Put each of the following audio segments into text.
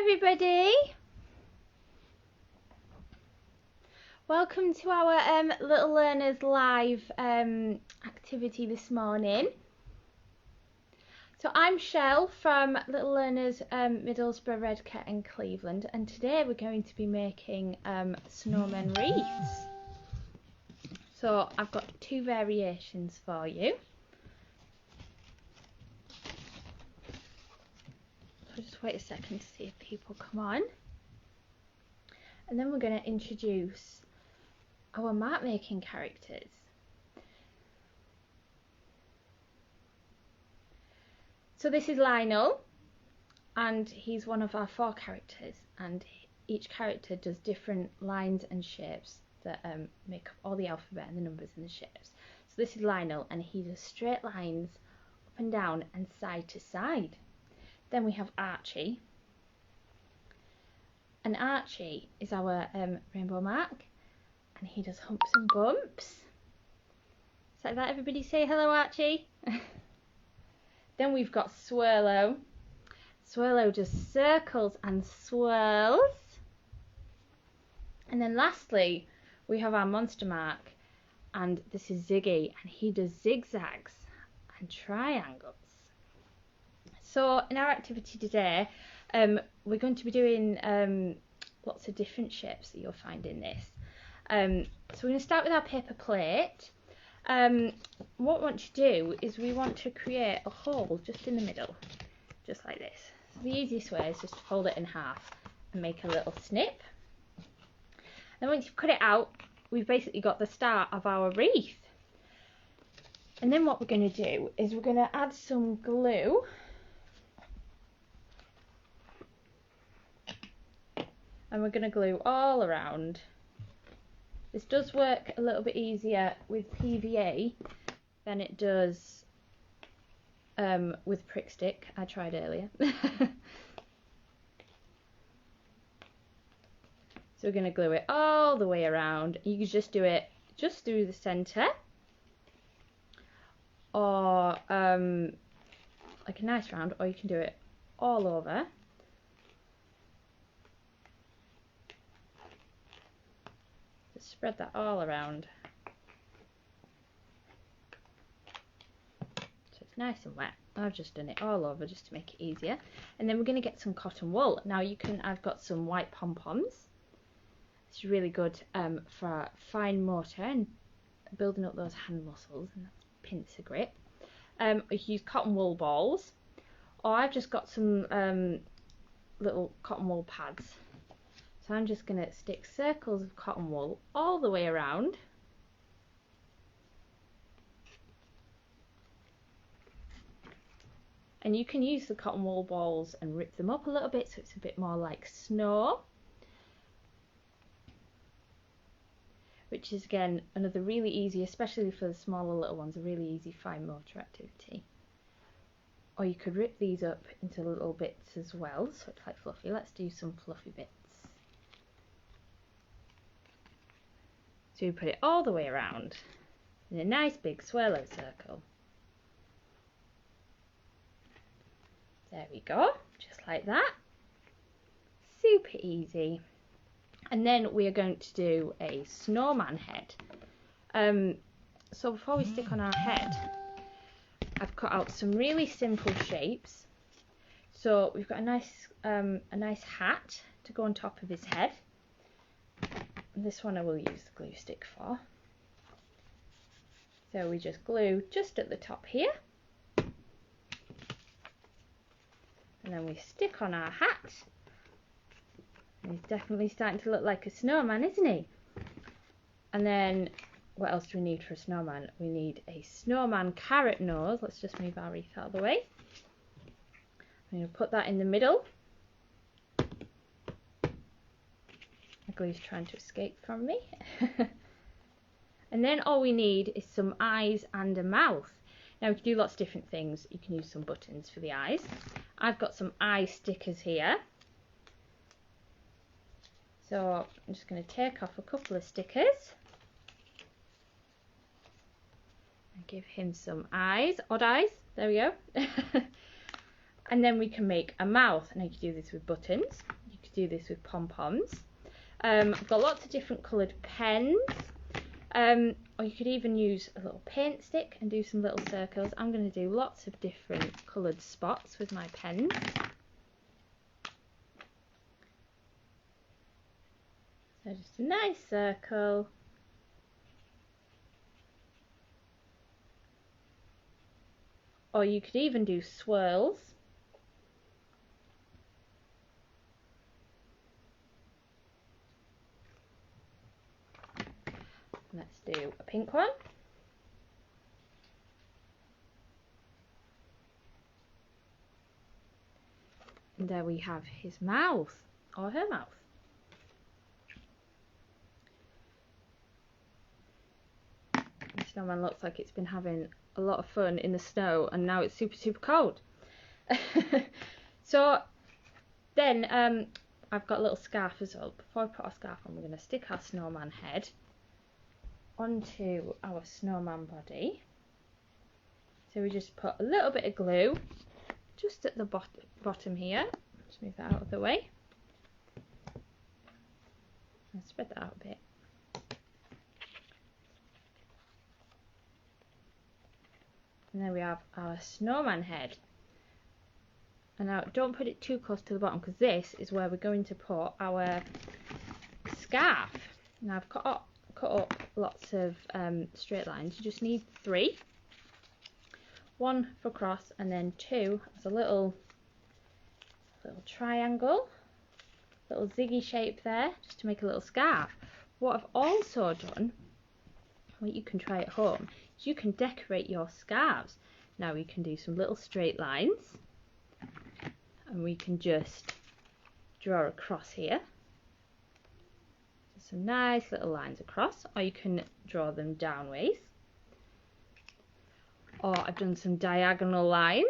everybody. Welcome to our Little Learners Live activity this morning. So I'm Shell from Little Learners Middlesbrough, Redcar and Cleveland, and today we're going to be making snowman wreaths. So I've got two variations for you. I'll just wait a second to see if people come on. And then we're going to introduce our mark making characters. So this is Lionel, and he's one of our 4 characters, and each character does different lines and shapes that make up all the alphabet and the numbers and the shapes. So this is Lionel, and he does straight lines up and down and side to side. Then we have Archie, and Archie is our rainbow mark, and he does humps and bumps. Is like that? Everybody say hello, Archie. Then we've got Swirlo. Swirlo does circles and swirls. And then lastly, we have our monster mark, and this is Ziggy, and he does zigzags and triangles. So in our activity today, we're going to be doing lots of different shapes that you'll find in this. So we're going to start with our paper plate. What we want to do is we want to create a hole just in the middle, just like this. So the easiest way is just to fold it in half and make a little snip. And once you've cut it out, we've basically got the start of our wreath. And then what we're going to do is we're going to add some glue. And we're going to glue all around. This does work a little bit easier with PVA than it does with prick stick. I tried earlier. So we're going to glue it all the way around. You can just do it just through the centre, or like a nice round, or you can do it all over. Just spread that all around. So it's nice and wet. I've just done it all over just to make it easier. And then we're going to get some cotton wool. Now I've got some white Pom Poms. It's really good for fine motor and building up those hand muscles, and that's pincer grip. I use cotton wool balls, or I've just got some little cotton wool pads. So I'm just going to stick circles of cotton wool all the way around. And you can use the cotton wool balls and rip them up a little bit so it's a bit more like snow. Which is again another really easy, especially for the smaller little ones, a really easy fine motor activity. Or you could rip these up into little bits as well, so it's like fluffy. Let's do some fluffy bits. So we put it all the way around in a nice big swirlo circle. There we go, just like that. Super easy. And then we are going to do a snowman head. So before we stick on our head, I've cut out some really simple shapes. So we've got a nice hat to go on top of his head. This one I will use the glue stick for. So we just glue just at the top here. And then we stick on our hat. And he's definitely starting to look like a snowman, isn't he? And then what else do we need for a snowman? We need a snowman carrot nose. Let's just move our wreath out of the way. I'm going to put that in the middle. The glue's trying to escape from me. And then all we need is some eyes and a mouth. Now we can do lots of different things. You can use some buttons for the eyes. I've got some eye stickers here. So I'm just going to take off a couple of stickers and give him some eyes, odd eyes, there we go. And then we can make a mouth, and I can do this with buttons. could do this with Pom Poms. I've got lots of different coloured pens, or you could even use a little paint stick and do some little circles. I'm going to do lots of different coloured spots with my pens. So just a nice circle. Or you could even do swirls. Let's do a pink one. And there we have his mouth, or her mouth. The snowman looks like it's been having a lot of fun in the snow, and now it's super cold. So then I've got a little scarf as well. Before I put our scarf on, we're going to stick our snowman head onto our snowman body. So we just put a little bit of glue just at the bottom here. Just move that out of the way and spread that out a bit. And then we have our snowman head. And now don't put it too close to the bottom, because this is where we're going to put our scarf. Now I've cut up lots of straight lines. You just need 3. 1 for cross, and then 2 as a little triangle, little ziggy shape there, just to make a little scarf. What I've also done, what you can try at home, is you can decorate your scarves. Now we can do some little straight lines, and we can just draw across here. Some nice little lines across, or you can draw them downways. Or I've done some diagonal lines.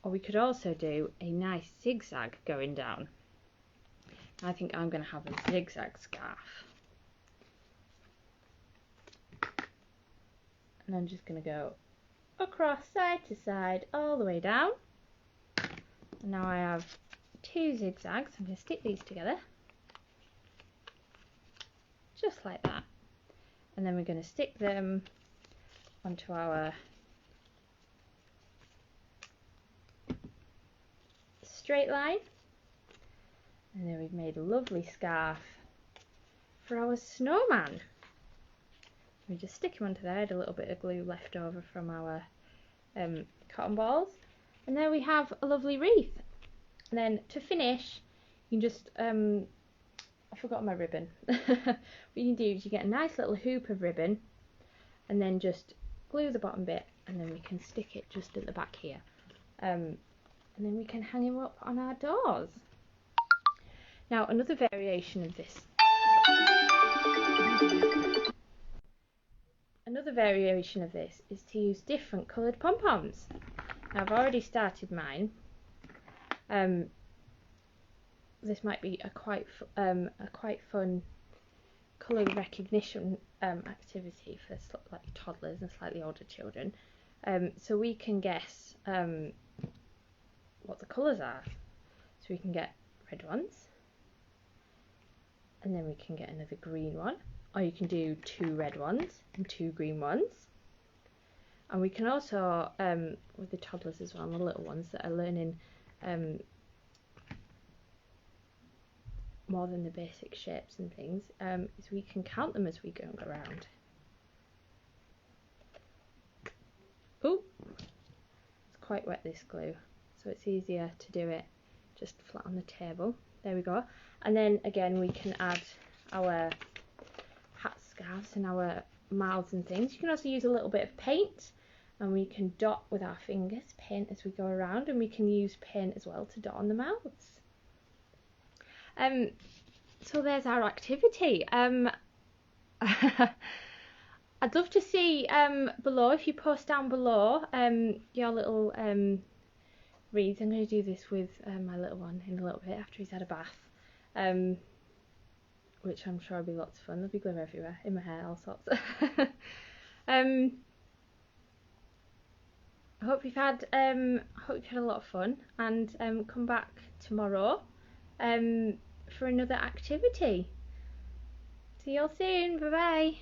Or we could also do a nice zigzag going down. I think I'm going to have a zigzag scarf. And I'm just going to go across side to side all the way down. And now I have 2 zigzags. I'm going to stick these together. Just like that. And then we're going to stick them onto our straight line. And then we've made a lovely scarf for our snowman. We just stick him onto there, a little bit of glue left over from our cotton balls. And there we have a lovely wreath. And then to finish, you can just, I forgot my ribbon. What you can do is you get a nice little hoop of ribbon, and then just glue the bottom bit, and then we can stick it just at the back here. And then we can hang him up on our doors. Now another variation of this. Another variation of this is to use different coloured pom-poms. Now I've already started mine. This might be a quite fun colour recognition activity for like toddlers and slightly older children. So we can guess what the colours are. So we can get red ones, and then we can get another green one, or you can do 2 red ones and 2 green ones. And we can also, with the toddlers as well, and the little ones that are learning more than the basic shapes and things, is we can count them as we go around. Oh, it's quite wet, this glue, so it's easier to do it just flat on the table. There we go. And then again we can add our hats, scarves and our mouths and things. You can also use a little bit of paint, and we can dot with our fingers, paint as we go around, and we can use paint as well to dot on the mouths. So there's our activity. I'd love to see below, if you post down below your little wreaths. I'm going to do this with my little one in a little bit after he's had a bath, which I'm sure will be lots of fun. There'll be glue everywhere, in my hair, all sorts. I hope you've had a lot of fun, and come back tomorrow for another activity. See you all soon. Bye bye.